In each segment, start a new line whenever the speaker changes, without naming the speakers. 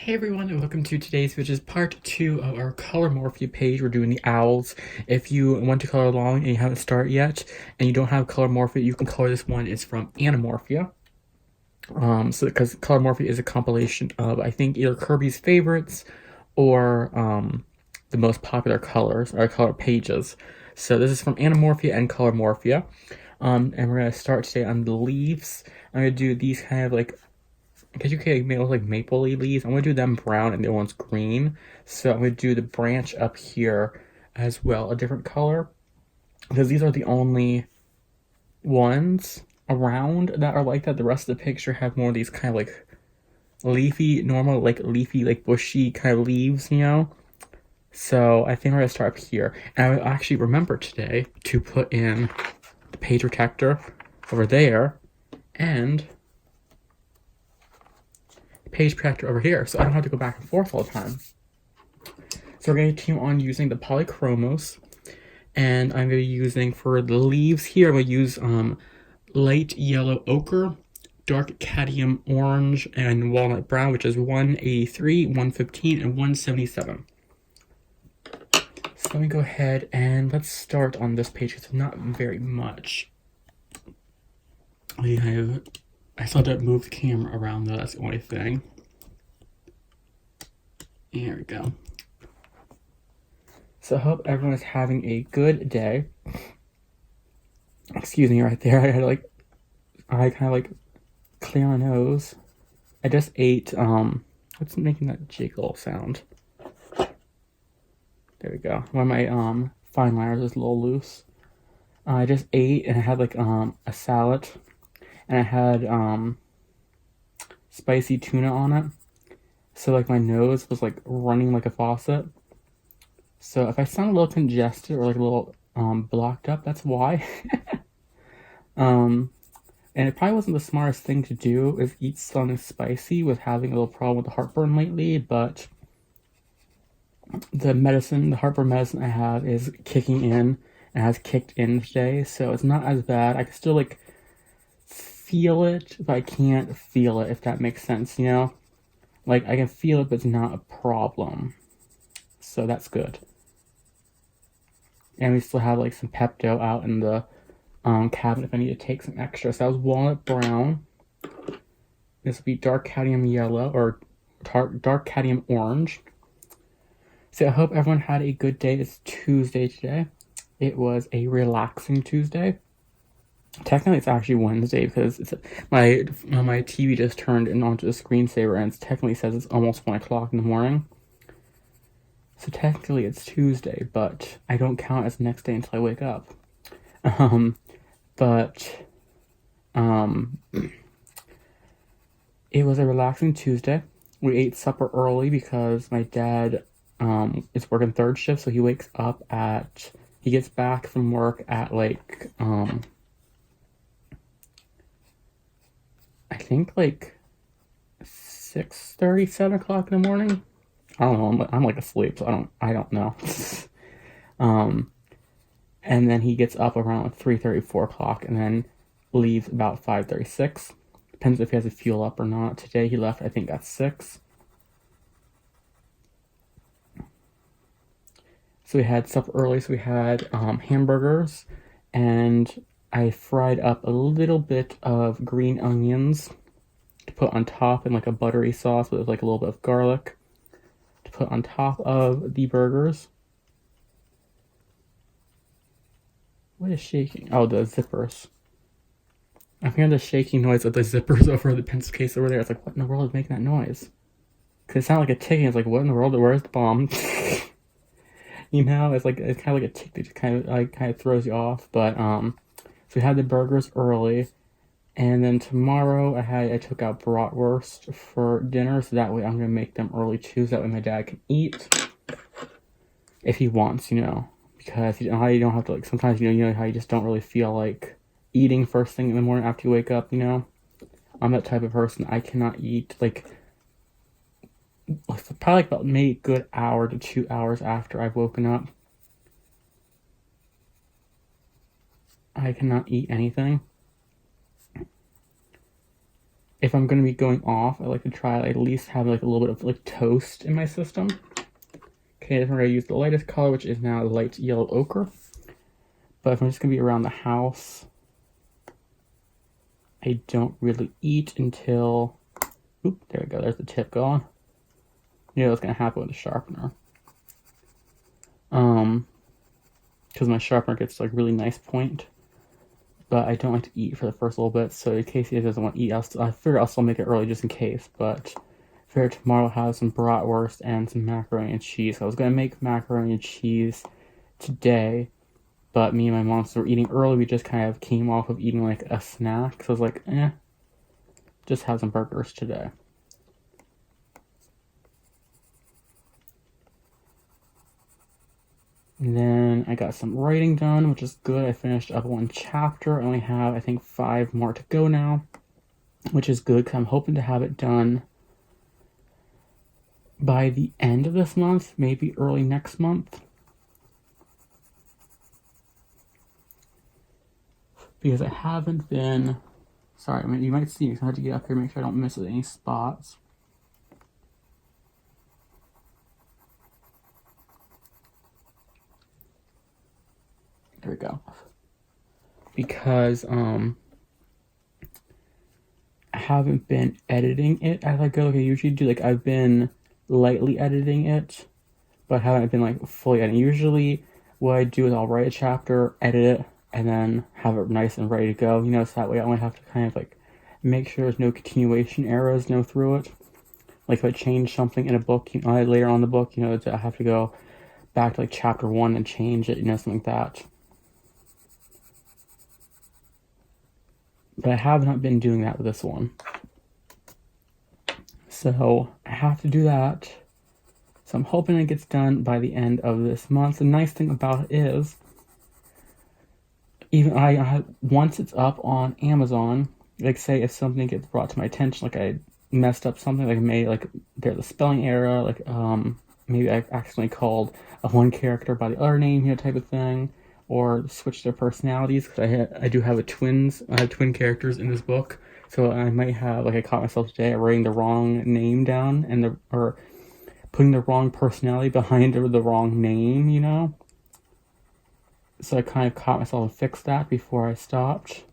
Hey everyone, and welcome to today's, which is part 2 of our Colormorphia page. We're doing the owls. If you want to color along and you haven't started yet, and you don't have Colormorphia, you can color this one. It's from Animorphia. Because Colormorphia is a compilation of, I think, either Kirby's favorites or the most popular colors or color pages. So this is from Animorphia and Colormorphia. And we're gonna start today on the leaves. I'm gonna do these kind of like, because you can make it look like mapley leaves. I'm gonna do them brown and the other one's green. So I'm gonna do the branch up here as well, a different color, because these are the only ones around that are like that. The rest of the picture have more of these kind of like leafy, normal, like leafy, like bushy kind of leaves, you know? So I think we're gonna start up here. And I actually remember today to put in the page protector over there and page protector over here, so I don't have to go back and forth all the time. So we're going to continue on using the polychromos, and I'm going to be using, for the leaves here, I'm going to use light yellow ochre, dark cadmium orange, and walnut brown, which is 183, 115, and 177. So let me go ahead and let's start on this page, because it's not very much. I still have to move the camera around though, that's the only thing. Here we go. So I hope everyone is having a good day. Excuse me right there, I kind of like clear my nose. I just ate, what's making that jiggle sound? There we go. One of my fine liners is a little loose. I just ate and I had like a salad. And I had spicy tuna on it. So like my nose was like running like a faucet. So if I sound a little congested or like a little blocked up, that's why. And it probably wasn't the smartest thing to do is eat something spicy with having a little problem with the heartburn lately, but the heartburn medicine I have is kicking in and has kicked in today, so it's not as bad. I can still like feel it, but I can't feel it, if that makes sense, you know? Like, I can feel it, but it's not a problem. So that's good. And we still have, like, some Pepto out in the cabinet if I need to take some extra. So that was walnut brown. This will be dark cadmium yellow, or dark cadmium orange. So I hope everyone had a good day. It's Tuesday today. It was a relaxing Tuesday. Technically, it's actually Wednesday because it's my TV just turned onto a screensaver and it technically says it's almost 1 o'clock in the morning. So technically, it's Tuesday, but I don't count as the next day until I wake up. It was a relaxing Tuesday. We ate supper early because my dad is working third shift, so he gets back from work at like I think like 6:30, 7 o'clock in the morning. I don't know. I'm like asleep, so I don't know. And then he gets up around like 3:30, 4 o'clock, and then leaves about 5:36. Depends if he has to fuel up or not. Today he left, I think, at 6. So we had supper early. So we had hamburgers, and I fried up a little bit of green onions to put on top in like a buttery sauce with like a little bit of garlic to put on top of the burgers. What is shaking? Oh, the zippers. I'm hearing the shaking noise of the zippers over the pencil case over there. It's like, what in the world is making that noise? Because it sounded like a ticking. It's like, what in the world? Where's the bomb? You know, it's kind of like a tick that kind of throws you off. But so we had the burgers early, and then tomorrow I took out bratwurst for dinner, so that way I'm gonna make them early too, so that way my dad can eat if he wants, you know, because you don't have to, like, sometimes you know how you just don't really feel like eating first thing in the morning after you wake up, you know. I'm that type of person. I cannot eat like probably like about maybe a good hour to 2 hours after I've woken up. I cannot eat anything. if I'm going to be going off, I like to try at least have like a little bit of like toast in my system. Okay, then we're going to use the lightest color, which is now light yellow ochre. But if I'm just going to be around the house, I don't really eat until, oop, there we go, there's the tip going. You know what's going to happen with the sharpener. Because my sharpener gets like really nice point. But I don't like to eat for the first little bit, so in case he doesn't want to eat, I figure I'll still make it early just in case, but I figure tomorrow I'll have some bratwurst and some macaroni and cheese. I was going to make macaroni and cheese today, but me and my mom were eating early. We just kind of came off of eating like a snack, so I was like, just have some burgers today. And then I got some writing done, which is good. I finished up one chapter. I only have, I think, 5 more to go now, which is good because I'm hoping to have it done by the end of this month, maybe early next month. Because I haven't been, sorry, I mean, you might see me, so I have to get up here, make sure I don't miss any spots. There we go. Because I haven't been editing it as I go. Like I usually do. Like I've been lightly editing it, but haven't been like fully editing. Usually what I do is I'll write a chapter, edit it, and then have it nice and ready to go. You know, so that way I only have to kind of like make sure there's no continuation errors, through it. Like if I change something in a book, later on in the book, I have to go back to like chapter 1 and change it, something like that. But I have not been doing that with this one. So I have to do that. So I'm hoping it gets done by the end of this month. The nice thing about it is, even once it's up on Amazon, like say if something gets brought to my attention, like I messed up something, like there's a spelling error, like maybe I accidentally called a one character by the other name, type of thing, or switch their personalities, because I do have I have twin characters in this book, so I might have, like I caught myself today writing the wrong name down, or putting the wrong personality behind the wrong name, so I kind of caught myself and fixed that before I stopped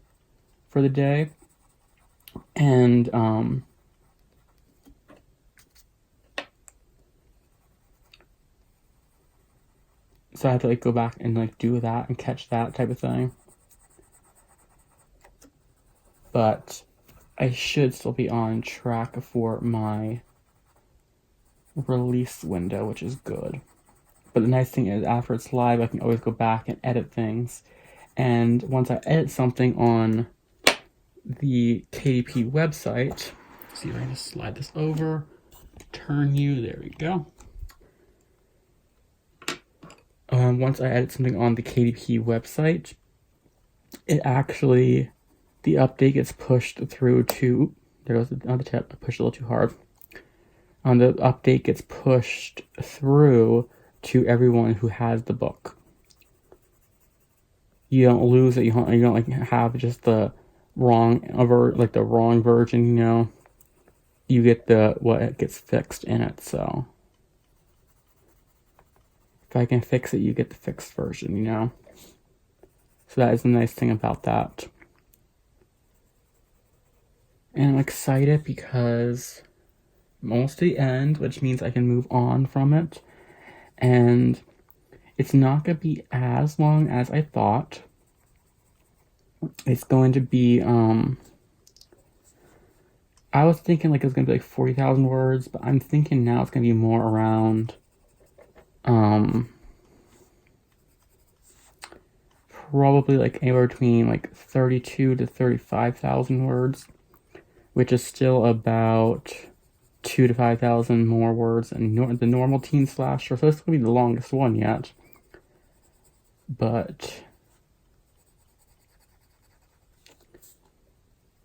for the day, and so I have to like go back and like do that and catch that type of thing. But I should still be on track for my release window, which is good. But the nice thing is, after it's live, I can always go back and edit things. And once I edit something on the KDP website, let's see if I can just slide this over, turn you, there we go. Once I edit something on the KDP website, the update gets pushed through to, there goes another tip, I pushed a little too hard. The update gets pushed through to everyone who has the book. You don't lose it, you don't like have just the wrong version, you get what gets fixed in it, so. If I can fix it, you get the fixed version, So that is the nice thing about that. And I'm excited because I'm almost to the end, which means I can move on from it. And it's not going to be as long as I thought. It's going to be, I was thinking like it's going to be like 40,000 words, but I'm thinking now it's going to be more around, probably like anywhere between like 32 to 35,000 words, which is still about 2,000 to 5,000 more words than the normal teen slasher. So it's going to be the longest one yet. But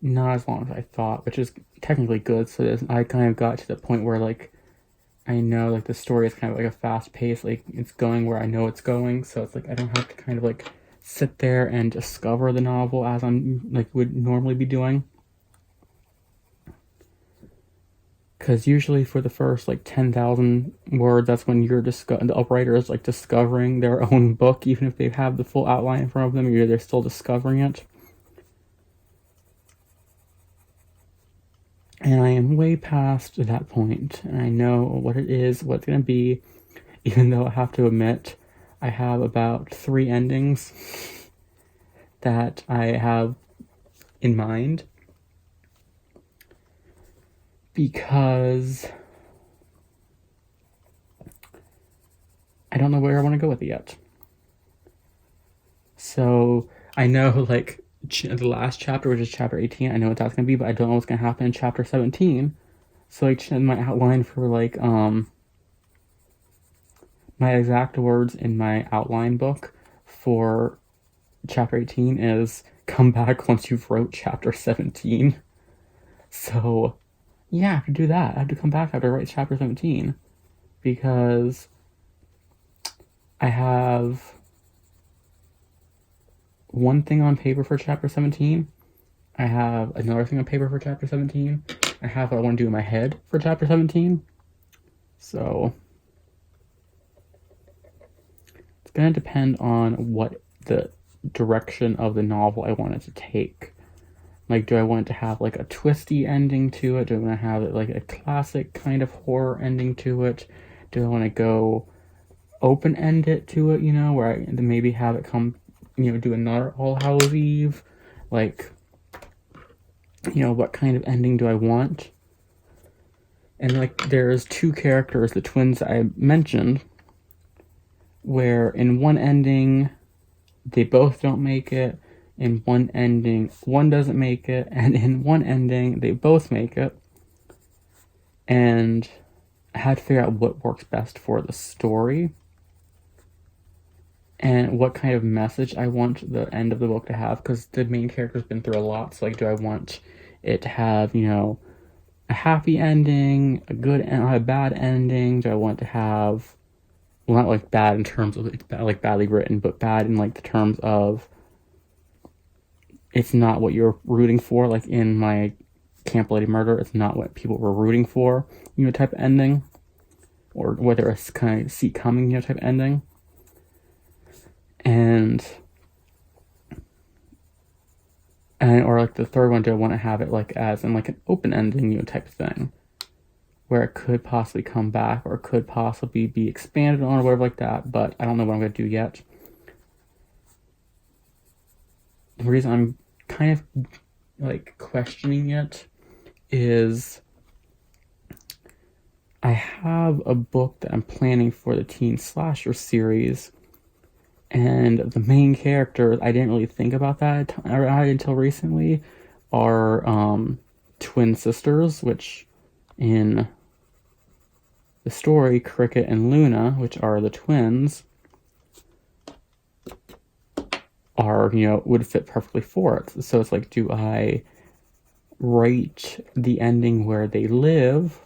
not as long as I thought, which is technically good. So I kind of got to the point where like I know like the story is kind of like a fast pace, like it's going where I know it's going. So it's like I don't have to kind of like sit there and discover the novel as I'm like would normally be doing. Because usually for the first like 10,000 words, that's when the writer is like discovering their own book, even if they have the full outline in front of them, they're still discovering it. And I am way past that point, and I know what it is, what it's going to be, even though I have to admit I have about 3 endings that I have in mind. Because I don't know where I want to go with it yet. So I know, like, the last chapter, which is chapter 18, I know what that's going to be, but I don't know what's going to happen in chapter 17. So, like, my outline for, like, my exact words in my outline book for chapter 18 is, come back once you've wrote chapter 17. So, yeah, I have to do that. I have to come back after I write chapter 17. Because I have one thing on paper for chapter 17. I have another thing on paper for chapter 17. I have what I want to do in my head for chapter 17. So it's going to depend on what the direction of the novel I want it to take. Like, do I want it to have like a twisty ending to it? Do I want to have it like a classic kind of horror ending to it? Do I want to go open-end it to it, where I maybe have it come, do another All Hallows Eve? Like, what kind of ending do I want? And, like, there's 2 characters, the twins I mentioned, where in one ending, they both don't make it. In one ending, one doesn't make it. And in one ending, they both make it. And I had to figure out what works best for the story. And what kind of message I want the end of the book to have. Because the main character's been through a lot. So, like, do I want it to have, a happy ending, a bad ending? Do I want to have, well, not like bad in terms of like badly written, but bad in like the terms of it's not what you're rooting for, like in my Camp Lady Murder, it's not what people were rooting for, type of ending, or whether it's kind of see coming, type of ending. And or like the third one, do I want to have it like as in like an open ending, type of thing, where it could possibly come back or it could possibly be expanded on or whatever like that, but I don't know what I'm going to do yet. The reason I'm kind of like questioning it is I have a book that I'm planning for the teen slasher series, and the main characters, I didn't really think about that until recently, are twin sisters, which in the story, Cricket and Luna, which are the twins, are, would fit perfectly for it. So it's like, do I write the ending where they live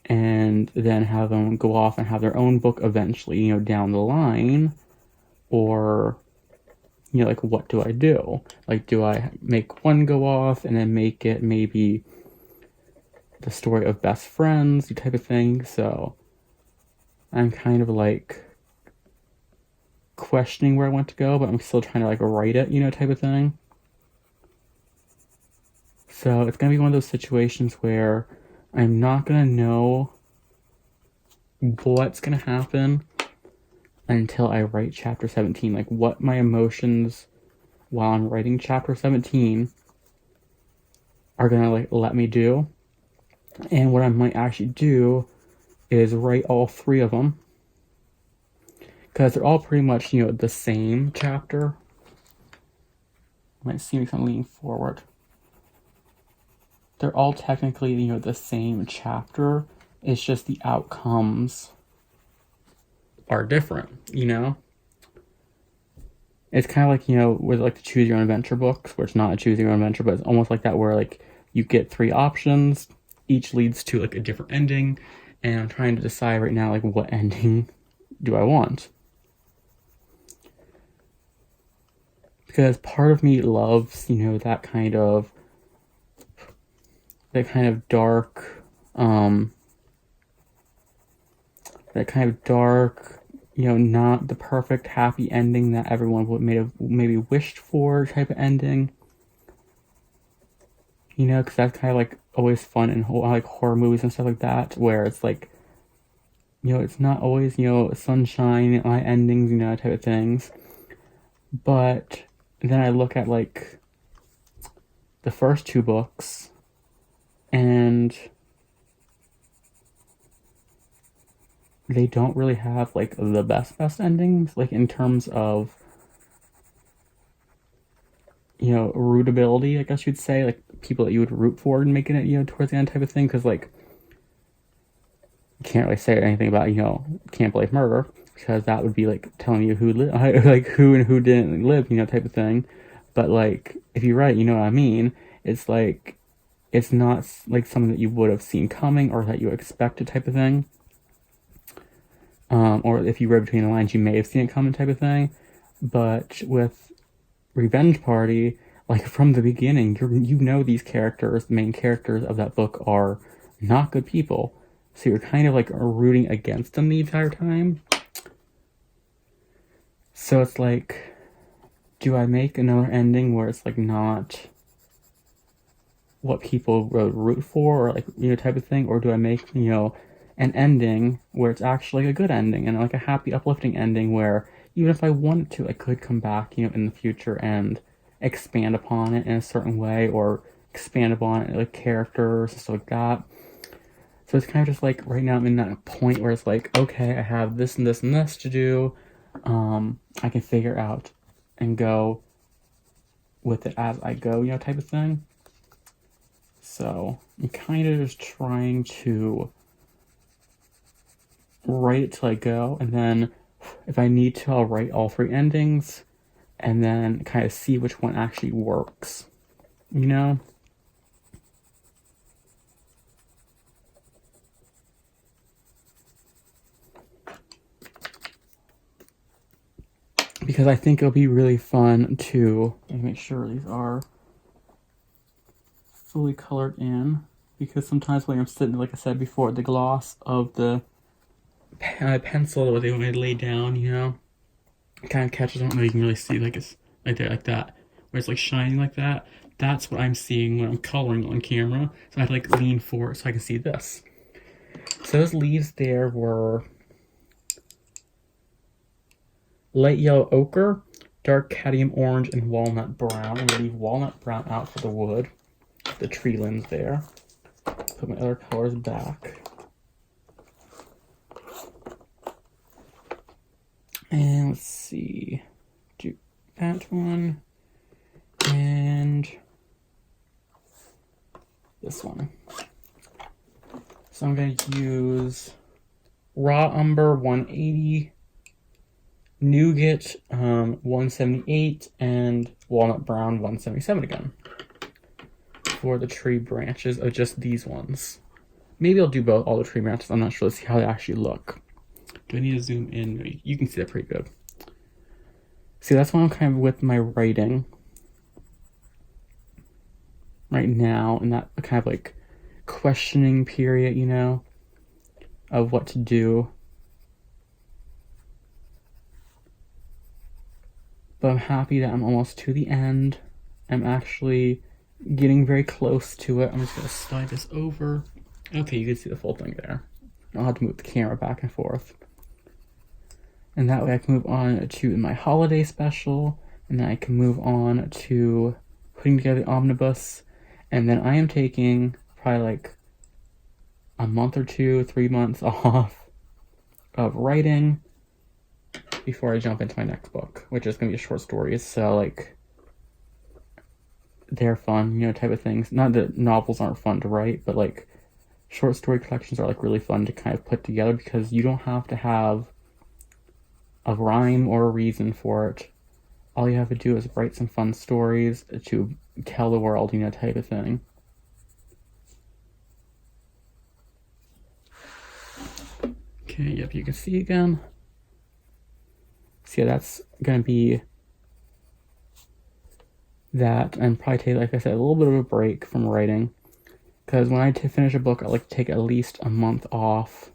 and then have them go off and have their own book eventually, down the line? Or, like, what do I do? Like, do I make one go off and then make it maybe the story of best friends, type of thing? So I'm kind of like questioning where I want to go, but I'm still trying to like write it, type of thing. So it's gonna be one of those situations where I'm not gonna know what's gonna happen until I write chapter 17. Like, what my emotions while I'm writing chapter 17 are gonna like let me do. And what I might actually do is write all 3 of them, because they're all pretty much, the same chapter. You might see me kind of leaning forward. They're all technically, the same chapter. It's just the outcomes are different, It's kind of like, with like the Choose Your Own Adventure books, where it's not a Choose Your Own Adventure, but it's almost like that, where like you get 3 options, each leads to like a different ending, and I'm trying to decide right now, like, what ending do I want? Because part of me loves, that kind of that kind of dark, not the perfect happy ending that everyone would maybe wished for type of ending. Because that's kind of like always fun in like horror movies and stuff like that, where it's like, it's not always, sunshine, endings, type of things. But then I look at like the first two books, and they don't really have like the best endings, like in terms of rootability, I guess you'd say, like people that you would root for and making it towards the end type of thing, because like you can't really say anything about can't believe murder, because that would be like telling you who like who and who didn't live type of thing. But like if you write, what I mean, it's like it's not like something that you would have seen coming or that you expected type of thing. Or if you read between the lines, you may have seen it coming type of thing. But with Revenge Party, like from the beginning, these characters, the main characters of that book, are not good people. So you're kind of like rooting against them the entire time. So it's like, do I make another ending where it's like not what people would root for, or like type of thing, or do I make an ending where it's actually a good ending and like a happy, uplifting ending where even if I wanted to, I could come back, in the future and expand upon it in a certain way, or expand upon it like characters and stuff like that. So it's kind of just like right now I'm in that point where it's like, okay, I have this and this and this to do. I can figure out and go with it as I go, type of thing. So I'm kind of just trying to write it till I go, and then if I need to, I'll write all three endings and then kind of see which one actually works, Because I think it'll be really fun to make sure these are fully colored in, because sometimes when I'm sitting, like I said before, the gloss of the pencil that they want me to lay down, it kind of catches on. You can really see like it's like that, where it's like shining like that. That's what I'm seeing when I'm coloring on camera. So I have to like lean forward so I can see this. So those leaves there were light yellow ochre, dark cadmium orange, and walnut brown. I'm gonna leave walnut brown out for the wood, the tree limbs there. Put my other colors back. And let's see, do that one and this one. So I'm going to use Raw Umber 180, Nougat 178, and Walnut Brown 177 again for the tree branches of just these ones. Maybe I'll do all the tree branches. I'm not sure. Let's see how they actually look. Do I need to zoom in? You can see that pretty good. See, that's why I'm kind of with my writing right now, in that kind of like questioning period, of what to do. But I'm happy that I'm almost to the end. I'm actually getting very close to it. I'm just going to slide this over. Okay, you can see the full thing there. I'll have to move the camera back and forth. And that way I can move on to my holiday special, and then I can move on to putting together the omnibus. And then I am taking probably like a month or 2, 3 months off of writing before I jump into my next book, which is going to be short stories. So like, they're fun, type of things. Not that novels aren't fun to write, but like short story collections are like really fun to kind of put together, because you don't have to have a rhyme or a reason for it. All you have to do is write some fun stories to tell the world, type of thing. Okay, yep, you can see again. So yeah, that's gonna be that. And probably take, like I said, a little bit of a break from writing. Because when I finish a book, I like to take at least a month off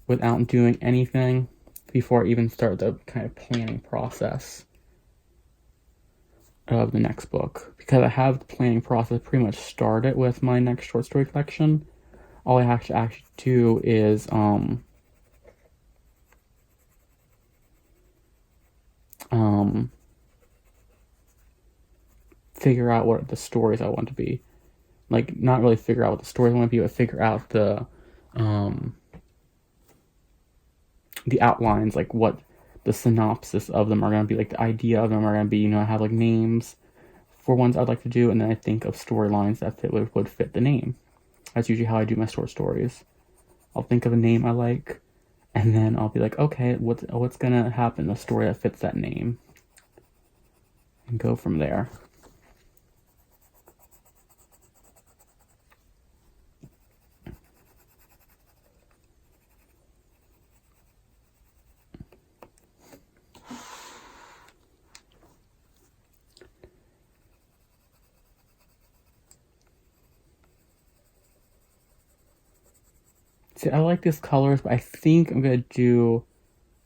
without doing anything before I even start the kind of planning process of the next book. Because I have the planning process pretty much started with my next short story collection. All I have to actually do is figure out what the stories I want to be. Like, not really figure out what the stories I want to be, but figure out the outlines, like what the synopsis of them are going to be, like the idea of them are going to be. You know, I have like names for ones I'd like to do, and then I think of storylines that would fit the name. That's usually how I do my short stories. I'll think of a name I like, and then I'll be like, okay, what's going to happen, the story that fits that name, and go from there. See, I like these colors, but I think I'm going to do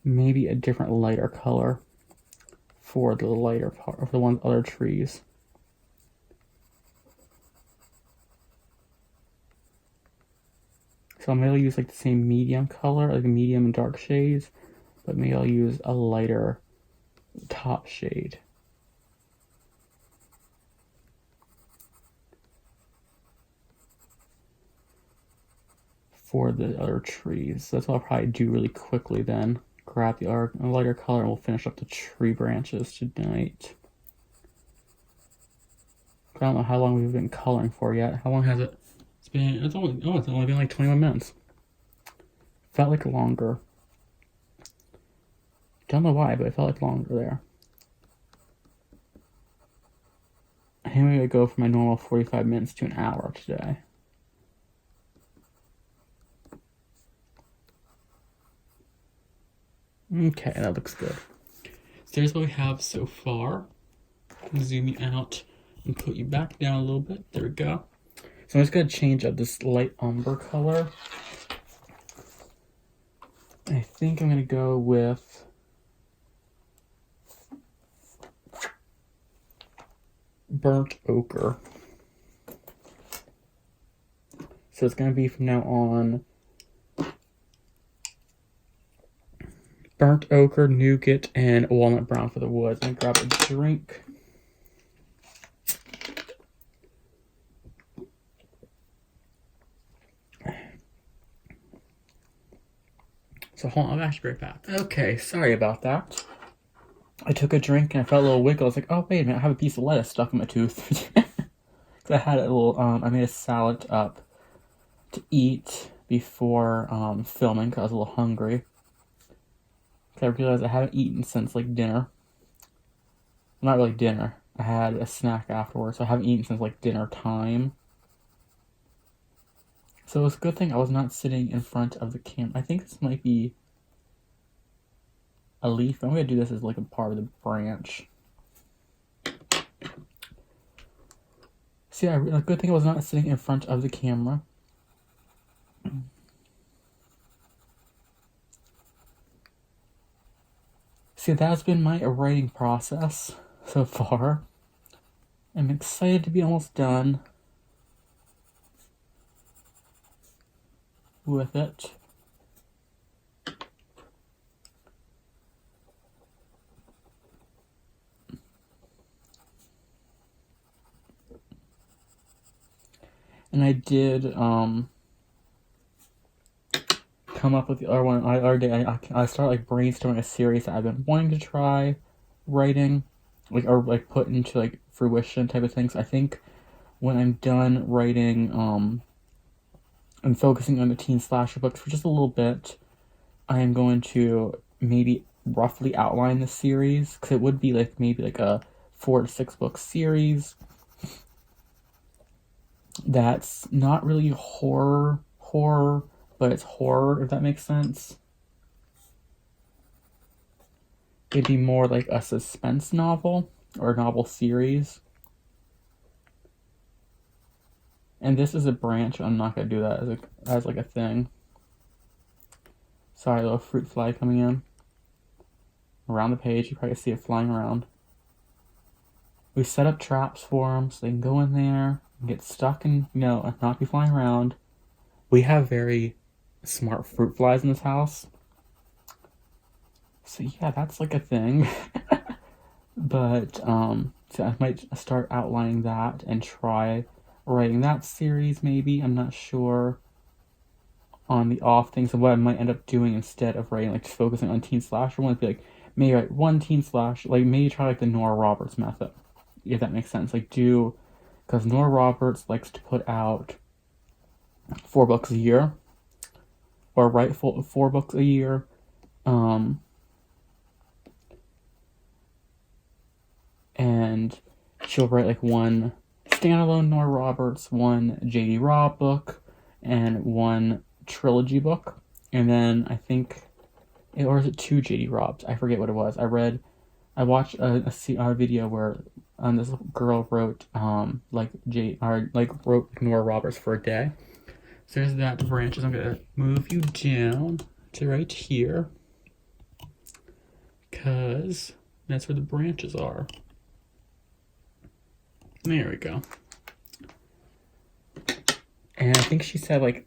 maybe a different lighter color for the lighter part of the other trees. So maybe I'll use like the same medium color, like medium and dark shades, but maybe I'll use a lighter top shade. For the other trees. That's what I'll probably do really quickly then. Grab the lighter color and we'll finish up the tree branches tonight. I don't know how long we've been coloring for yet. How long has it? It's only been like 21 minutes. Felt like longer. Don't know why, but it felt like longer there. I think I'm gonna go from my normal 45 minutes to an hour today. Okay, that looks good. So there's what we have so far. Zoom you out and put you back down a little bit. There we go. So I'm just going to change up this light umber color. I think I'm going to go with burnt ochre. So it's going to be from now on burnt ochre, nougat, and walnut brown for the woods. I'm going to grab a drink. So hold on, I'll actually be right back. Okay, sorry about that. I took a drink and I felt a little wiggle. I was like, oh, wait a minute, I have a piece of lettuce stuck in my tooth. Because I had a little, I made a salad up to eat before filming because I was a little hungry. I realized I haven't eaten since like dinner. Not really dinner. I had a snack afterwards, so I haven't eaten since like dinner time. So it was a good thing I was not sitting in front of the camera. I think this might be a leaf. I'm going to do this as like a part of the branch. See, a good thing I was not sitting in front of the camera. See, that's been my writing process so far. I'm excited to be almost done with it. And I did come up with the other one. I started like brainstorming a series that I've been wanting to try writing, like, or like put into like fruition type of things. I think when I'm done writing and focusing on the teen slasher books for just a little bit, I am going to maybe roughly outline the series, because it would be like maybe like a 4 to 6 book series that's not really horror, but it's horror, if that makes sense. It'd be more like a suspense novel or a novel series. And this is a branch. I'm not gonna do that as like a thing. Sorry, little fruit fly coming in around the page. You probably see it flying around. We set up traps for them so they can go in there and get stuck and not be flying around. We have very smart fruit flies in this house. So yeah, that's like a thing. But so I might start outlining that and try writing that series maybe. I'm not sure on the off things of what I might end up doing instead of writing, like just focusing on teen slasher ones. Be like, maybe write one teen slash, like maybe try like the Nora Roberts method, if that makes sense. Like because Nora Roberts likes to put out 4 books a year, or write 4 books a year. And she'll write like one standalone Nora Roberts, one Jade Robb book, and one trilogy book. And then I think, or is it 2 Jade Robbs? I forget what it was. I watched a video where this girl wrote wrote Nora Roberts for a day. So there's that branches. I'm gonna move you down to right here, because that's where the branches are. There we go. And I think she said like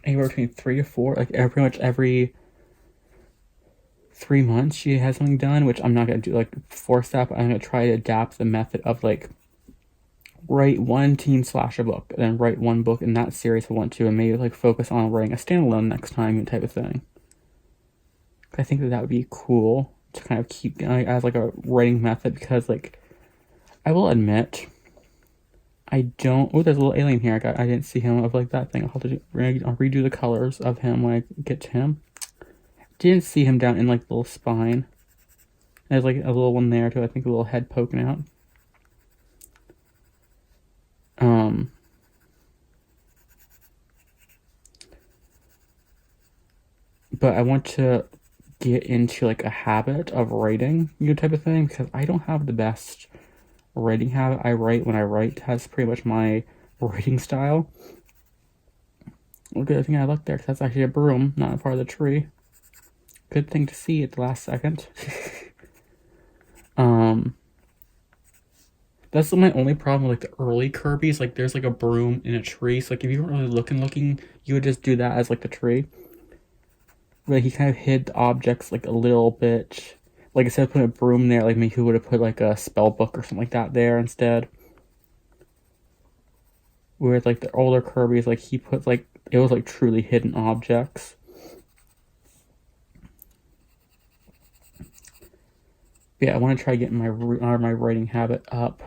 anywhere between 3 to 4, like pretty much every 3 months she has something done, which I'm not gonna do like force that, but I'm gonna try to adapt the method of like write one teen slasher book, and then write one book in that series if I want to, and maybe like focus on writing a standalone next time type of thing. I think that would be cool to kind of keep as like a writing method, because like I will admit I don't. Oh, there's a little alien here. I didn't see him of like that thing. I'll redo the colors of him when I get to him. Didn't see him down in like the little spine. There's like a little one there too. I think a little head poking out. But I want to get into like a habit of writing, type of thing, because I don't have the best writing habit. I write when I write has pretty much my writing style. Well, good thing I looked there, because that's actually a broom, not a part of the tree. Good thing to see at the last second. That's my only problem with like the early Kirby's. Like there's like a broom in a tree, so like if you weren't really looking, you would just do that as like the tree. But he kind of hid the objects like a little bit. Like instead of putting a broom there, like maybe he would have put like a spell book or something like that there instead. Whereas like the older Kirby's, like he put like, it was like truly hidden objects. But yeah, I want to try getting my writing habit up,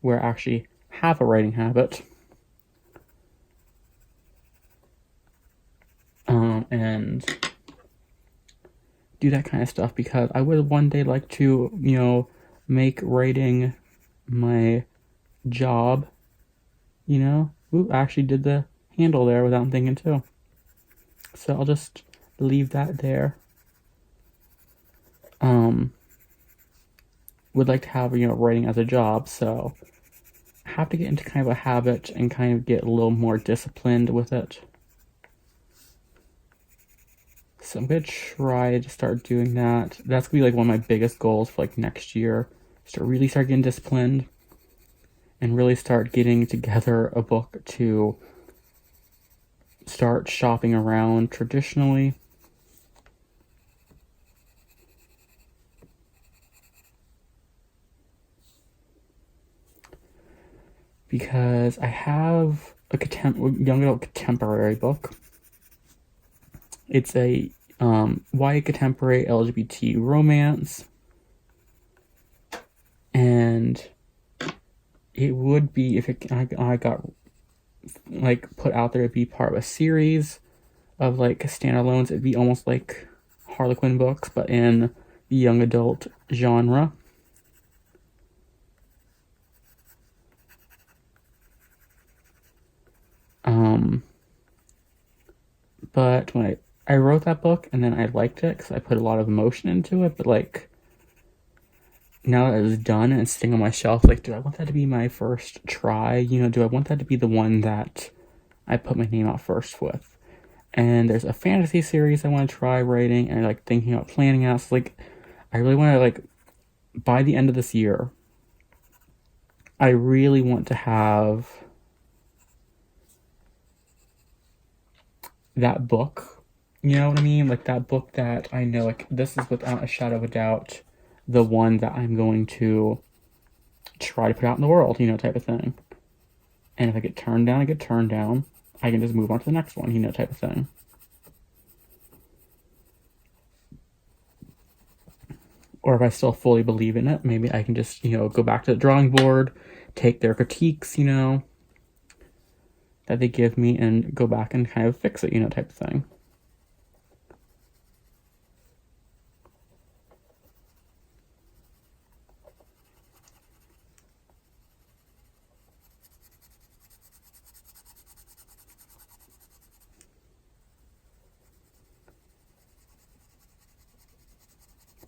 where I actually have a writing habit. And do that kind of stuff, because I would one day like to, make writing my job, Ooh, I actually did the handle there without thinking too. So I'll just leave that there. Would like to have, writing as a job, so I have to get into kind of a habit and kind of get a little more disciplined with it. So I'm going to try to start doing that. That's going to be like one of my biggest goals for like next year. Really start getting disciplined and really start getting together a book to start shopping around traditionally. Because I have a young adult contemporary book. It's a YA contemporary LGBT romance, and it would be, if I got like put out there to be part of a series of like standalones, it'd be almost like Harlequin books, but in the young adult genre. But when I wrote that book, and then I liked it because I put a lot of emotion into it, but like now that it's done and it's sitting on my shelf, like, do I want that to be my first try? You know, do I want that to be the one that I put my name out first with? And there's a fantasy series I want to try writing and like thinking about planning out. So like, I really want to like, by the end of this year, I really want to have that book. You know what I mean? Like that book that I know, like, this is without a shadow of a doubt the one that I'm going to try to put out in the world, you know, type of thing. And if I get turned down, I get turned down. I can just move on to the next one, you know, type of thing. Or if I still fully believe in it, maybe I can just, you know, go back to the drawing board, take their critiques, you know, that they give me and go back and kind of fix it, you know, type of thing.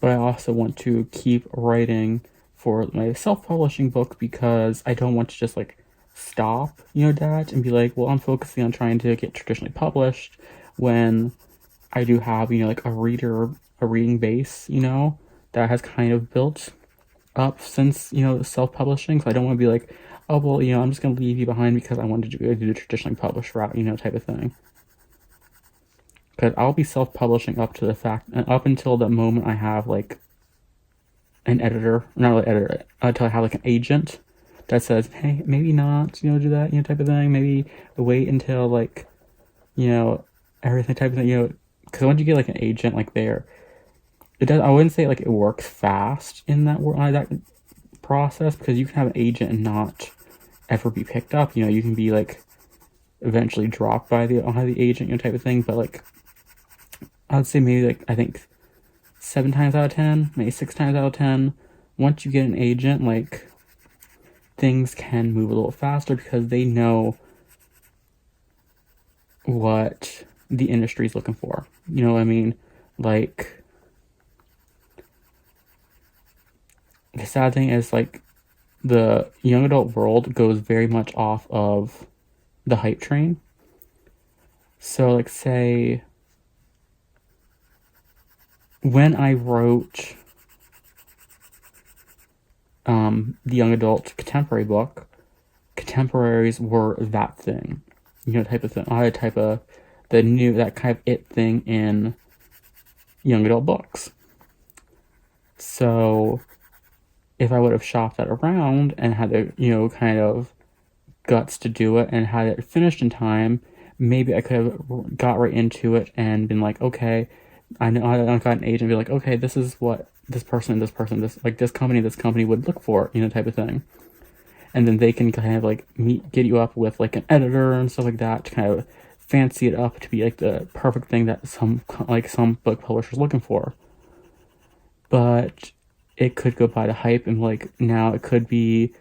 But I also want to keep writing for my self-publishing book because I don't want to just like stop, you know, that and be like, well, I'm focusing on trying to get traditionally published when I do have, you know, like a reading base, you know, that has kind of built up since, you know, self-publishing. So I don't want to be like, oh, well, you know, I'm just going to leave you behind because I wanted to do the traditionally published route, you know, type of thing. Because I'll be self-publishing up until the moment I have, like, an editor, not really editor, until I have, like, an agent that says, hey, maybe not, you know, do that, you know, type of thing. Maybe wait until, like, you know, everything type of thing, you know, because once you get, like, an agent, like, there, it does, I wouldn't say, like, it works fast in that process, because you can have an agent and not ever be picked up, you know, you can be, like, eventually dropped by the agent, you know, type of thing, but, like, I would say maybe, like, I think 7 times out of 10, maybe 6 times out of 10, once you get an agent, like, things can move a little faster because they know what the industry is looking for. You know what I mean? Like, the sad thing is, like, the young adult world goes very much off of the hype train. So, like, say, when I wrote the young adult contemporary book, contemporaries were that thing, you know, type of thing. I had that kind of it thing in young adult books. So if I would have shopped that around and had the, you know, kind of guts to do it and had it finished in time, maybe I could have got right into it and been like, okay, I know I got an agent and be like, okay, this is what this company would look for, you know, type of thing. And then they can kind of like get you up with like an editor and stuff like that to kind of fancy it up to be like the perfect thing that some book publishers looking for. But it could go by the hype, and like now it could be,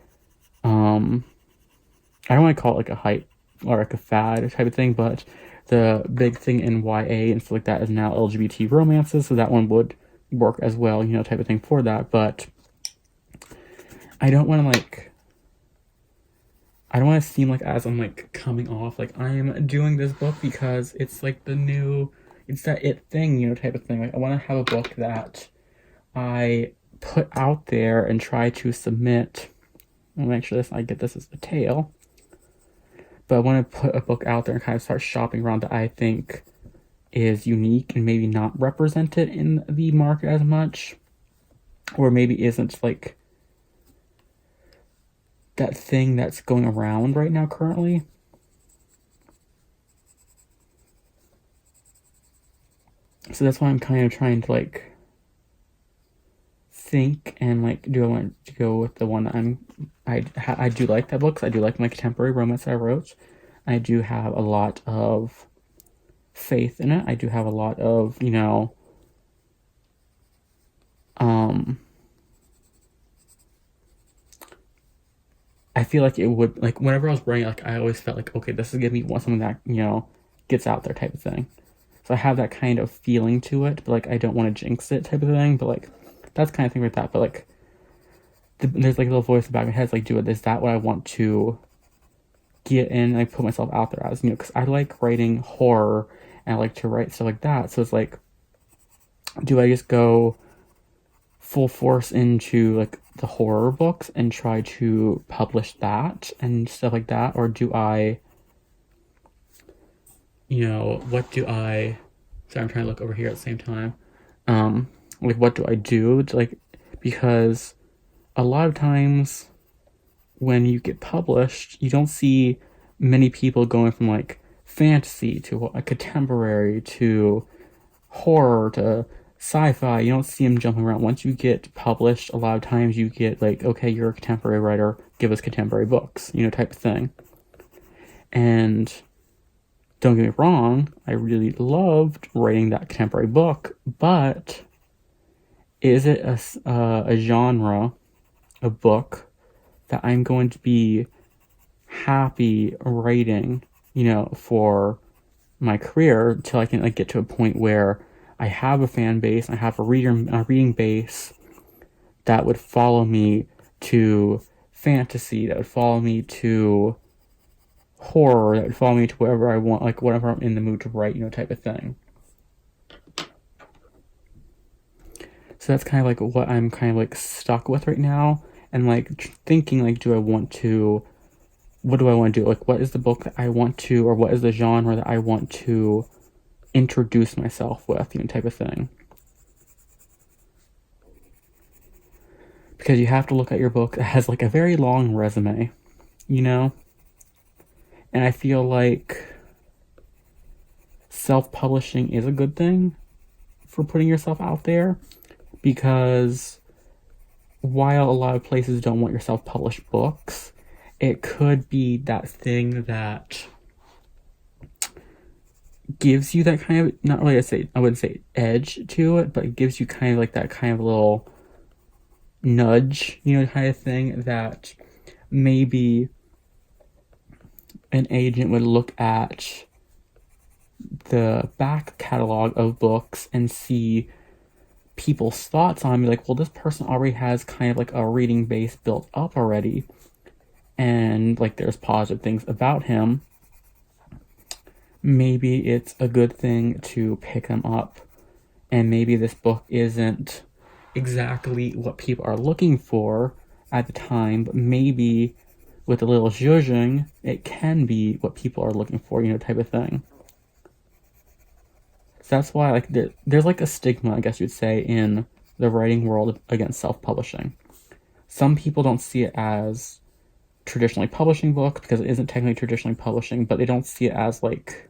I don't want to call it like a hype or like a fad type of thing, but the big thing in YA and stuff like that is now LGBT romances, so that one would work as well, you know, type of thing for that. But I don't want to seem like as I'm like coming off like I am doing this book because it's like it's that it thing, you know, type of thing. Like I want to have a book that I put out there and try to submit. I'll make sure I get this as the tail. But I want to put a book out there and kind of start shopping around that I think is unique and maybe not represented in the market as much. Or maybe isn't like that thing that's going around right now currently. So that's why I'm kind of trying to like think and like, do I want to go with the one that I do like that book, because I do like my contemporary romance I wrote. I do have a lot of faith in it. I do have a lot of, you know, I feel like it would, like, whenever I was writing, like, I always felt like, okay, this is gonna be something that, you know, gets out there type of thing. So I have that kind of feeling to it, but like, I don't want to jinx it type of thing, but like, that's kind of thing like that. But like, there's like a little voice in the back of my head. It's like, is that what I want to get in and like put myself out there as, because I like writing horror and I like to write stuff like that. So it's like, do I just go full force into like the horror books and try to publish that and stuff like that, or do I, what do I? Sorry, I'm trying to look over here at the same time. Like, what do I do? Because a lot of times when you get published, you don't see many people going from like fantasy to a contemporary to horror to sci-fi. You don't see them jumping around. Once you get published, a lot of times you get like, okay, you're a contemporary writer, give us contemporary books, type of thing. And don't get me wrong, I really loved writing that contemporary book, but is it a genre of book that I'm going to be happy writing, for my career until I can like get to a point where I have a fan base, I have a reading base that would follow me to fantasy, that would follow me to horror, that would follow me to wherever I want, like whatever I'm in the mood to write, type of thing. So that's kind of like what I'm kind of like stuck with right now, and like thinking like, what do I want to do? Like, what is the book that I want to, or what is the genre that I want to introduce myself with, type of thing. Because you have to look at your book that has like a very long resume, And I feel like self-publishing is a good thing for putting yourself out there, because while a lot of places don't want your self-published books, it could be that thing that gives you that kind of, not really I wouldn't say edge to it, but it gives you kind of like that kind of little nudge, kind of thing that maybe an agent would look at the back catalog of books and see people's thoughts on me, like, well, this person already has kind of like a reading base built up already, and like there's positive things about him. Maybe it's a good thing to pick them up, and maybe this book isn't exactly what people are looking for at the time, but maybe with a little zhuzhing, it can be what people are looking for, type of thing. So that's why, like, there's like a stigma, I guess you'd say, in the writing world against self-publishing. Some people don't see it as traditionally publishing book because it isn't technically traditionally publishing, but they don't see it as like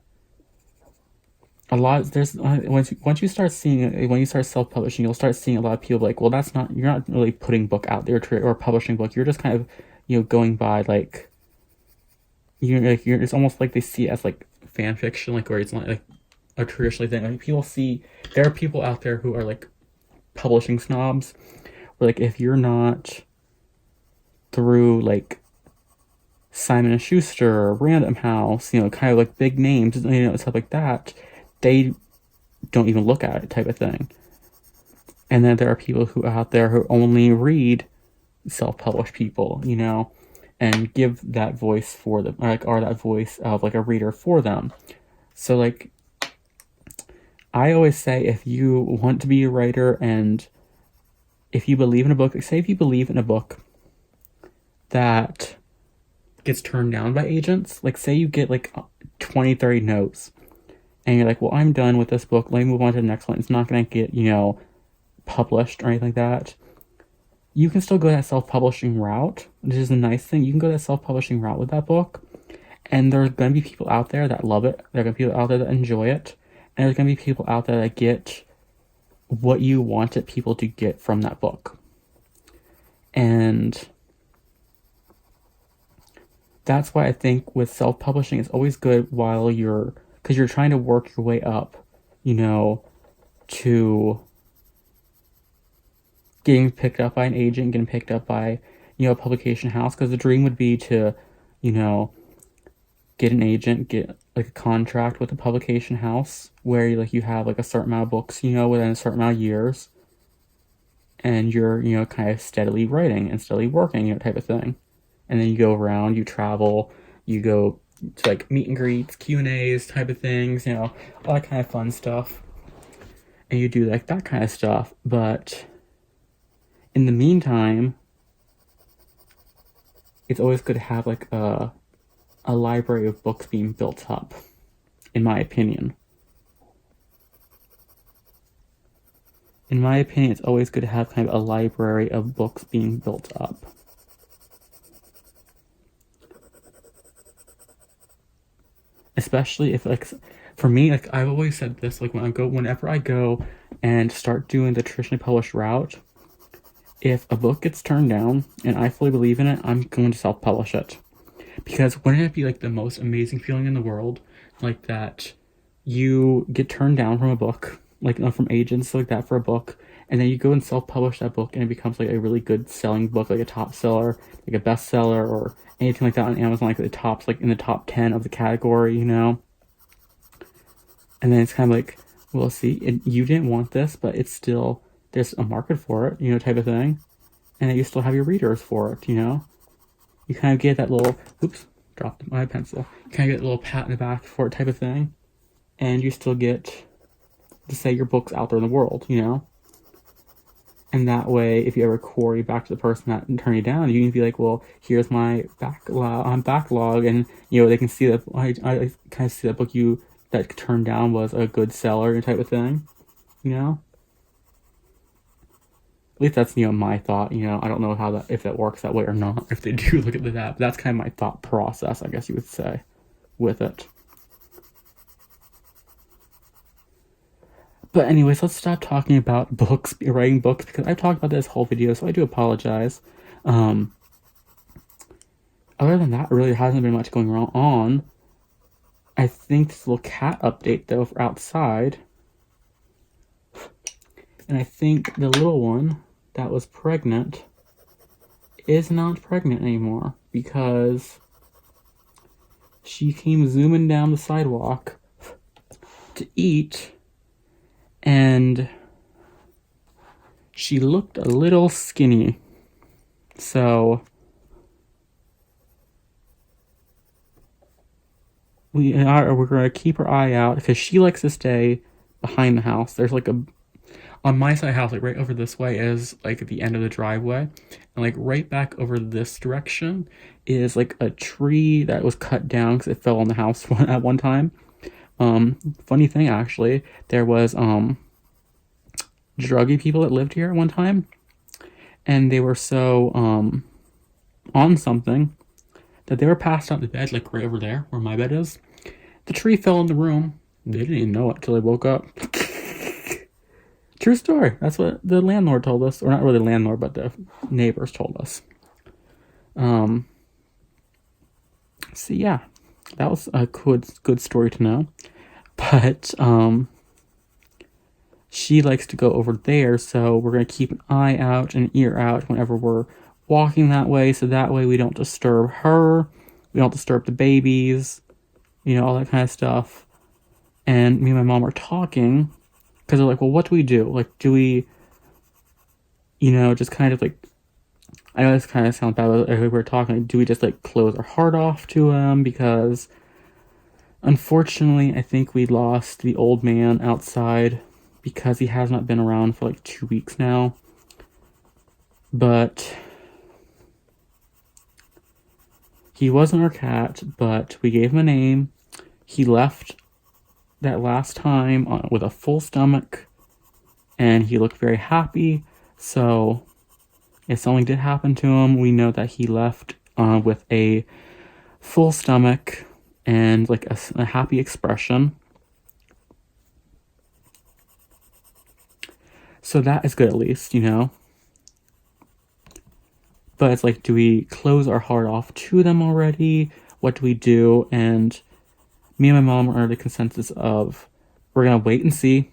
a lot. There's once you start seeing, when you start self-publishing, you'll start seeing a lot of people like, well, you're not really putting book out there or publishing book. You're just kind of going by like it's almost like they see it as like fan fiction, like where it's not like a traditional thing. Like there are people out there who are like publishing snobs, where like if you're not through like Simon & Schuster or Random House, kind of like big names, stuff like that, they don't even look at it, type of thing. And then there are people who out there who only read self-published people, and give that voice for them, or that voice of like a reader for them. So like, I always say, if you want to be a writer and if you believe in a book, like say if you believe in a book that gets turned down by agents, like say you get like 20, 30 no's, and you're like, well, I'm done with this book, let me move on to the next one, it's not going to get, published or anything like that, you can still go that self-publishing route, which is a nice thing. You can go that self-publishing route with that book, and there's going to be people out there that love it, there are going to be people out there that enjoy it, and there's going to be people out there that get what you wanted people to get from that book. And that's why I think with self-publishing, it's always good because you're trying to work your way up, to getting picked up by an agent, getting picked up by, a publication house. Because the dream would be to, get an agent, get like a contract with a publication house where you have like a certain amount of books, within a certain amount of years. and you're, kind of steadily writing and steadily working, type of thing. And then you go around, you travel, you go to like meet and greets, Q&As, type of things, all that kind of fun stuff. And you do like that kind of stuff. But in the meantime, it's always good to have like a library of books being built up, in my opinion. In my opinion, it's always good to have kind of a library of books being built up. Especially if, like, for me, like, I've always said this, like, whenever I go and start doing the traditionally published route, if a book gets turned down and I fully believe in it, I'm going to self-publish it. Because wouldn't it be, like, the most amazing feeling in the world, like, that you get turned down from a book, like, from agents like that for a book, and then you go and self-publish that book and it becomes, like, a really good selling book, like a top seller, like a bestseller, or anything like that on Amazon, like the tops, like in the top 10 of the category, And then it's kind of like, well, see, you didn't want this, but it's still, there's a market for it, type of thing. And then you still have your readers for it, You kind of get that little, oops, dropped my pencil. You kind of get a little pat in the back for it, type of thing. And you still get to say your book's out there in the world, And that way, if you ever query back to the person that turned you down, you can be like, well, here's my backlog, and, they can see that I kind of see that book that turned down was a good seller, type of thing, At least that's, my thought, I don't know if that works that way or not, if they do look at that, but that's kind of my thought process, I guess you would say, with it. But anyways, let's stop talking about books, writing books, because I've talked about this whole video, so I do apologize. Other than that, really hasn't been much going on. I think this little cat update, though, for outside. And I think the little one that was pregnant is not pregnant anymore, because she came zooming down the sidewalk to eat, and she looked a little skinny. So we're going to keep her eye out, because she likes to stay behind the house. There's like on my side of the house, like right over this way is like at the end of the driveway, and like right back over this direction is like a tree that was cut down because it fell on the house at one time. Funny thing, actually, there was druggy people that lived here at one time, and they were so on something that they were passed out to bed, like right over there where my bed is. The tree fell in the room. They didn't even know it till they woke up. True story. That's what the landlord told us, or not really the landlord, but the neighbors told us. So yeah, that was a good story to know. But she likes to go over there, so we're going to keep an eye out and an ear out whenever we're walking that way, so that way we don't disturb her, we don't disturb the babies, all that kind of stuff. And me and my mom are talking, because they're like, well, what do we do? Like, do we, just kind of like, I know this kind of sounds bad, but like we're talking, like, do we just like close our heart off to him? Because unfortunately, I think we lost the old man outside, because he has not been around for like 2 weeks now. But he wasn't our cat, but we gave him a name. He left that last time with a full stomach, and he looked very happy. So if something did happen to him, we know that he left with a full stomach and like a happy expression. So that is good, at least, But it's like, do we close our heart off to them already? What do we do? And me and my mom are the consensus of, we're going to wait and see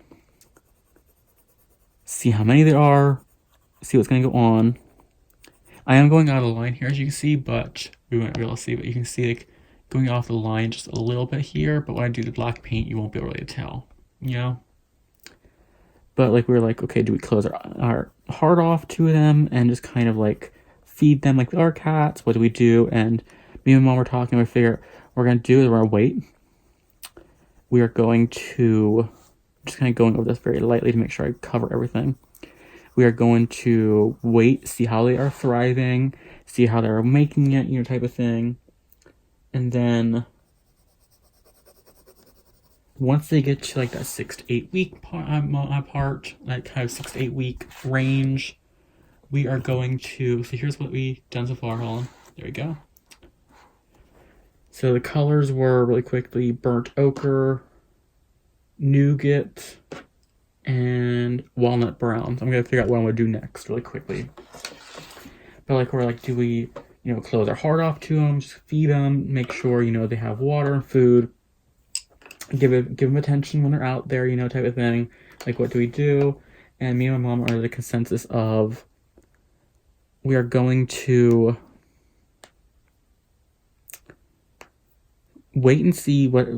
how many there are, see what's going to go on. I am going out of the line here, as you can see, but we won't be able to see, but you can see like going off the line just a little bit here, but when I do the black paint, you won't be able to tell, But like, we're like, okay, do we close our hard off to them and just kind of like feed them like our cats. What do we do? And me and mom were talking. We figure we're gonna do is we're gonna wait. We are going to just kind of going over this very lightly to make sure I cover everything. We are going to wait, see how they are thriving, see how they're making it, you know, type of thing. And then once they get to like that 6 to 8 week part, like kind of 6 to 8 week range, we are going to, so here's what we've done so far. Hold on. There we go. So the colors were really quickly burnt ochre, nougat, and walnut brown. So I'm gonna figure out what I'm gonna do next really quickly. But like we're like, do we, you know, close our heart off to them, just feed them, make sure, you know, they have water and food, give them attention when they're out there, you know, type of thing. Like, what do we do? And me and my mom are the consensus of we are going to wait and see what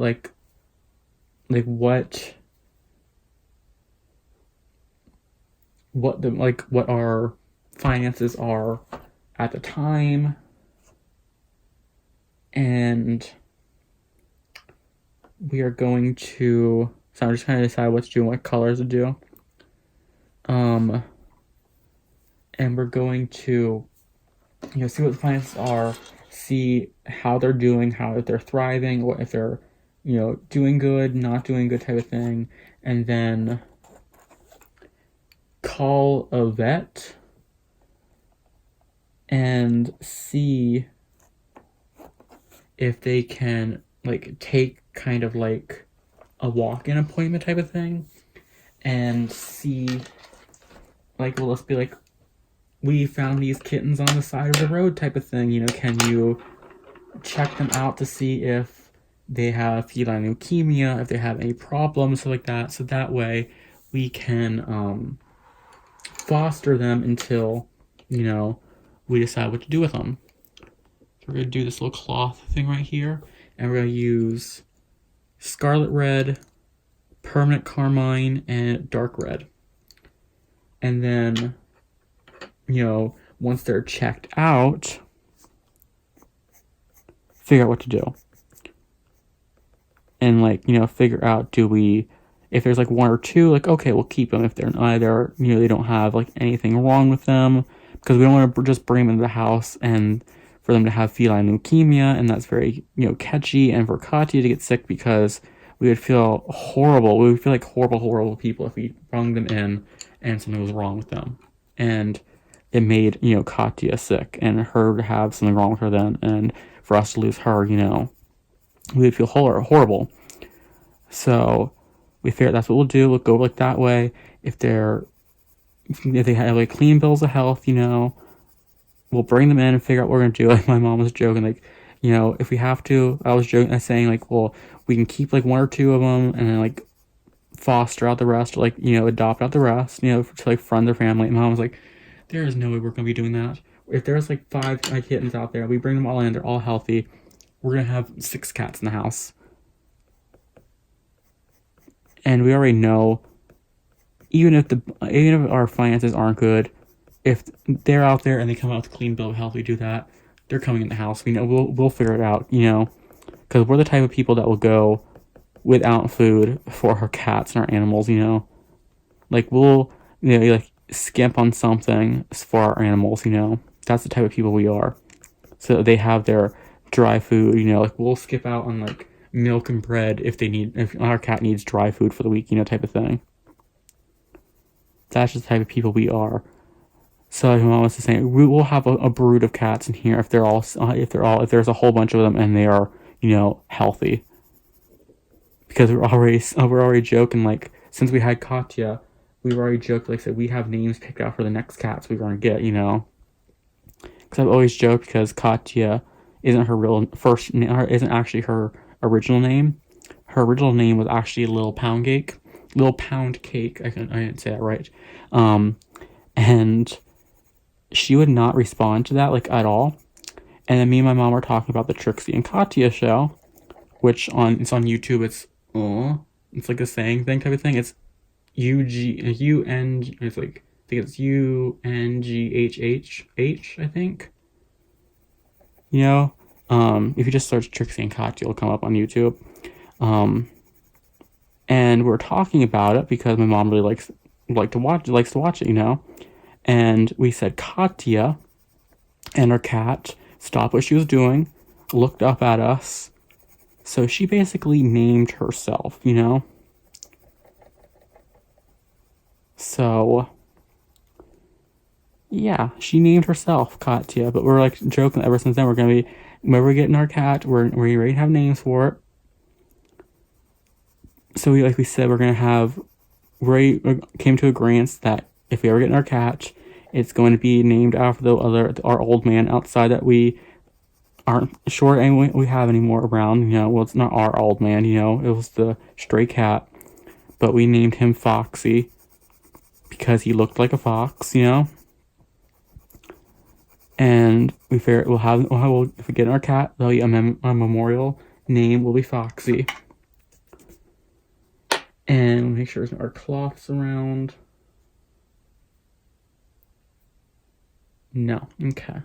what our finances are at the time, and we are going to, so I'm just trying to decide what to do and what colors to do. And we're going to, you know, see what the finances are, see how they're doing, how if they're thriving, or if they're, you know, doing good, not doing good type of thing, and then call a vet and see if they can like take kind of like a walk-in appointment type of thing, and see like, well, let's be like, we found these kittens on the side of the road type of thing, you know, can you check them out to see if they have feline leukemia, if they have any problems, stuff like that, so that way we can foster them until, you know, we decide what to do with them. So we're going to do this little cloth thing right here, and we're going to use scarlet red, permanent carmine, and dark red. And then, you know, once they're checked out, figure out what to do. And like, you know, figure out, do we, if there's like one or two, like, okay, we'll keep them. If they're either, you know, they don't have like anything wrong with them, because we don't want to just bring them into the house and for them to have feline leukemia, and that's very, you know, catchy, and for Katya to get sick, because we would feel horrible. We would feel like horrible people if we brought them in and something was wrong with them. And it made, you know, Katya sick, and her to have something wrong with her then, and for us to lose her, you know, we would feel horrible. So we figured that's what we'll do. We'll go like that way. If they have like clean bills of health, you know, we'll bring them in and figure out what we're gonna do. Like my mom was joking, like, you know, if we have to, I was joking, saying like, well, we can keep like one or two of them and then like foster out the rest, or like, you know, adopt out the rest, you know, to like friend their family. And mom was like, there is no way we're gonna be doing that. If there's like 5 kittens out there, we bring them all in, they're all healthy, we're gonna have 6 cats in the house. And we already know, even if our finances aren't good, if they're out there and they come out with a clean bill of health, we do that, they're coming in the house. We know we'll figure it out, you know, because we're the type of people that will go without food for our cats and our animals, you know, like we'll, you know, like skimp on something for our animals, you know, that's the type of people we are. So they have their dry food, you know, like we'll skip out on like milk and bread if our cat needs dry food for the week, you know, type of thing. That's just the type of people we are. So like my mom was saying, we will have a brood of cats in here if there's a whole bunch of them and they are, you know, healthy. Because we're already joking, like, since we had Katya, we've already joked, like I said, we have names picked out for the next cats we're gonna get, you know. Because I've always joked, because Katya isn't her real first name, isn't actually her original name. Her original name was actually Little Pound Cake. Little Pound Cake. I didn't say that right. And she would not respond to that, like, at all. And then me and my mom were talking about the Trixie and Katya show, which it's on YouTube. It's like a saying thing type of thing. It's UN. It's like think it's UNGHHH, I think. You know, if you just search Trixie and Katya, it'll come up on YouTube. And we're talking about it because my mom really likes to watch it, you know. And we said Katya, and our cat stopped what she was doing, looked up at us. So she basically named herself, you know. So yeah, she named herself Katya, but we're like joking ever since then. We're gonna be, whenever we're getting our cat, we're ready to have names for it. So we said, we're gonna have, we came to agreement that if we ever get our cat, it's going to be named after our old man outside that we aren't sure we have anymore around. You know, well, it's not our old man. You know, it was the stray cat, but we named him Foxy because he looked like a fox. You know, and we figure if we get our cat, there'll be a memorial name will be Foxy. And make sure our cloths around. No. Okay.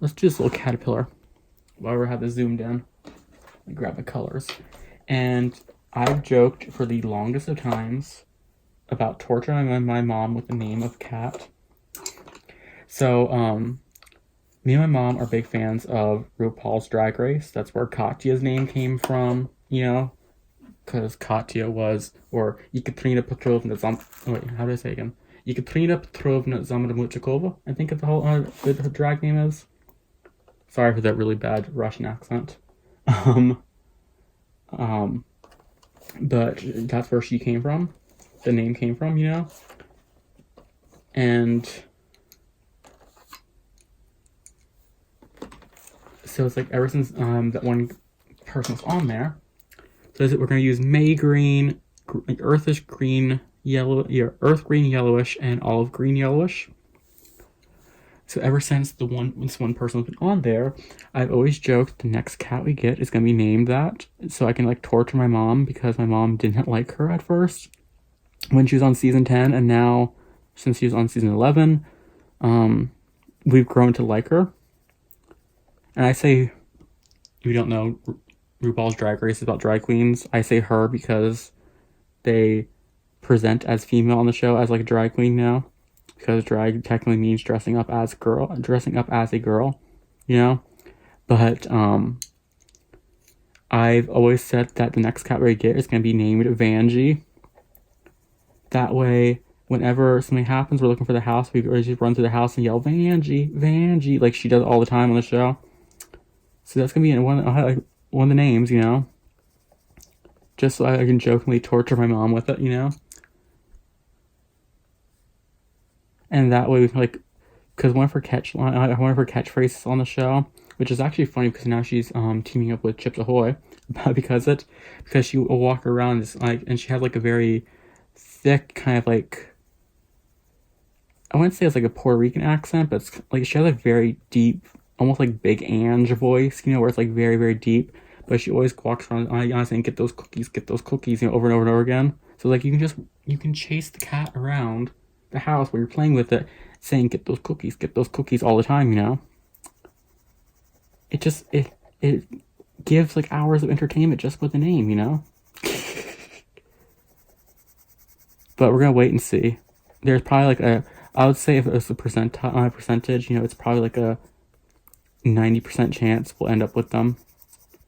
Let's do this little caterpillar while we have this zoomed in. Grab the colors. And I've joked for the longest of times about torturing my mom with the name of cat. So, me and my mom are big fans of RuPaul's Drag Race. That's where Katya's name came from, you know, because Katya was, or Ekaterina Petrovna wait, how do I say it again? Ekaterina Petrovna Zamramuchikova, I think the whole her drag name is. Sorry for that really bad Russian accent. But that's where she came from. The name came from, you know? And so it's like ever since that one person was on there, so we're going to use May green, earthish green, yellow, earth green yellowish, and olive green yellowish. So ever since this one person has been on there, I've always joked the next cat we get is going to be named that, so I can like torture my mom, because my mom didn't like her at first when she was on season 10, and now since she was on season 11, we've grown to like her. And I say, if you don't know, RuPaul's Drag Race is about drag queens. I say her because they present as female on the show as like a drag queen now, because drag technically means dressing up as a girl, you know. But I've always said that the next cat we get is going to be named Vanjie. That way, whenever something happens, we're looking for the house, we just run through the house and yell, Vanjie, Vanjie, like she does all the time on the show. So that's going to be one of the names, you know. Just so I can jokingly torture my mom with it, you know. And that way we can, like, because one of her catchphrases on the show, which is actually funny because now she's teaming up with Chips Ahoy because she will walk around this, like, and she has like a very thick kind of like, I wouldn't say it's like a Puerto Rican accent, but it's like she has a very deep, almost like Big Ange voice, you know, where it's like very, very deep. But she always walks around saying, get those cookies, you know, over and over and over again. So like you can chase the cat around the house where you're playing with it, saying get those cookies all the time, you know. It just it gives like hours of entertainment just with the name, you know. But we're gonna wait and see. There's probably like I would say if it was a percentage, you know, it's probably like a 90% chance we'll end up with them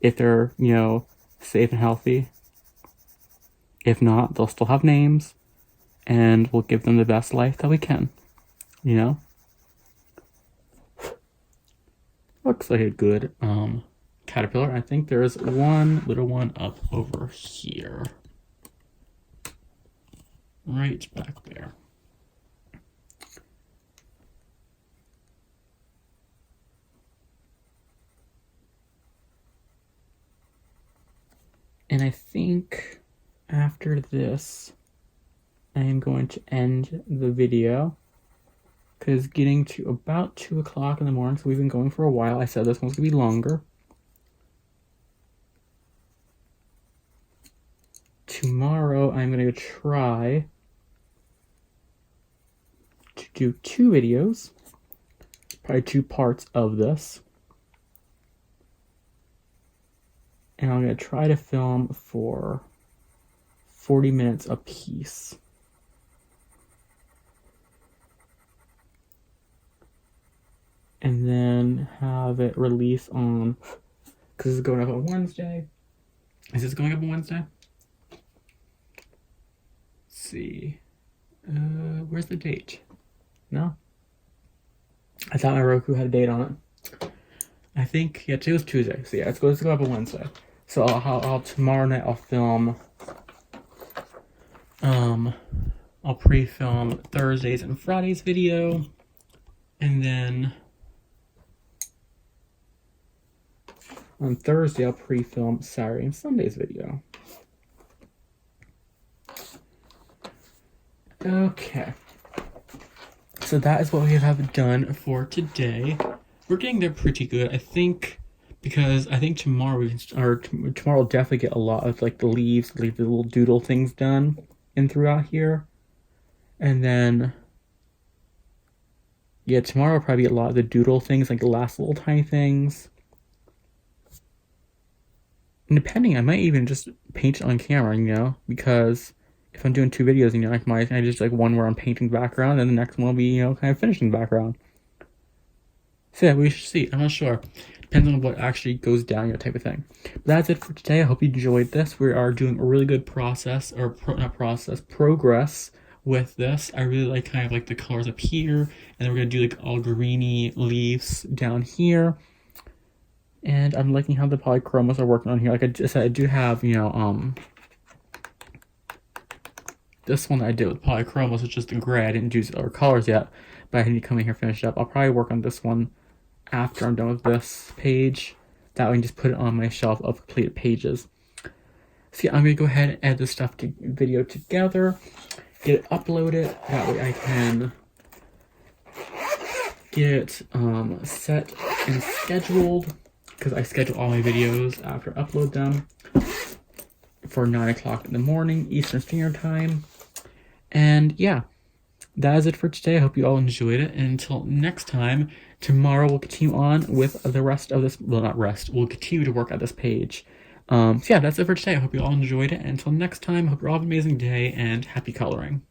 if they're, you know, safe and healthy. If not, they'll still have names, and we'll give them the best life that we can, you know. Looks like a good caterpillar. I think there's one little one up over here, right back there. And I think after this, I am going to end the video, because getting to about 2 o'clock in the morning, so we've been going for a while. I said this one's going to be longer. tomorrow I'm going to try to do 2 videos, probably 2 parts of this. And I'm going to try to film for 40 minutes a piece. And then have it release on, because this is going up on Wednesday. Is this going up on Wednesday? Let's see. Where's the date? No? I thought my Roku had a date on it. I think, yeah, today was Tuesday. So yeah, it's going to go up on Wednesday. So I'll tomorrow night I'll film, I'll pre-film Thursdays and Fridays video. And then on Thursday, I'll pre-film Saturday and Sunday's video. Okay. So that is what we have done for today. We're getting there pretty good, I think, because I think tomorrow tomorrow will definitely get a lot of like the leaves, the little doodle things done in throughout here. And then, yeah, tomorrow will probably be a lot of the doodle things, like the last little tiny things. And depending, I might even just paint it on camera, you know, because if I'm doing 2 videos, you know, I just like one where I'm painting the background, and the next one will be, you know, kind of finishing the background. So yeah, we should see. I'm not sure. Depends on what actually goes down, you know, type of thing. But that's it for today. I hope you enjoyed this. We are doing a really good progress with this. I really like kind of like the colors up here, and then we're gonna do like all greeny leaves down here. And I'm liking how the polychromos are working on here. Like I just said, I do have, you know, this one that I did with polychromos is just in gray. I didn't use other colors yet, but I need to come in here and finish it up. I'll probably work on this one after I'm done with this page. That way I can just put it on my shelf of completed pages. So yeah, I'm gonna go ahead and edit this video together, get it uploaded. That way I can get it set and scheduled, because I schedule all my videos after I upload them for 9 o'clock in the morning Eastern Standard Time. And yeah, that is it for today. I hope you all enjoyed it. And until next time, tomorrow we'll continue on with the rest of this. Well, not rest. We'll continue to work at this page. So yeah, that's it for today. I hope you all enjoyed it. And until next time, I hope you all have an amazing day and happy coloring.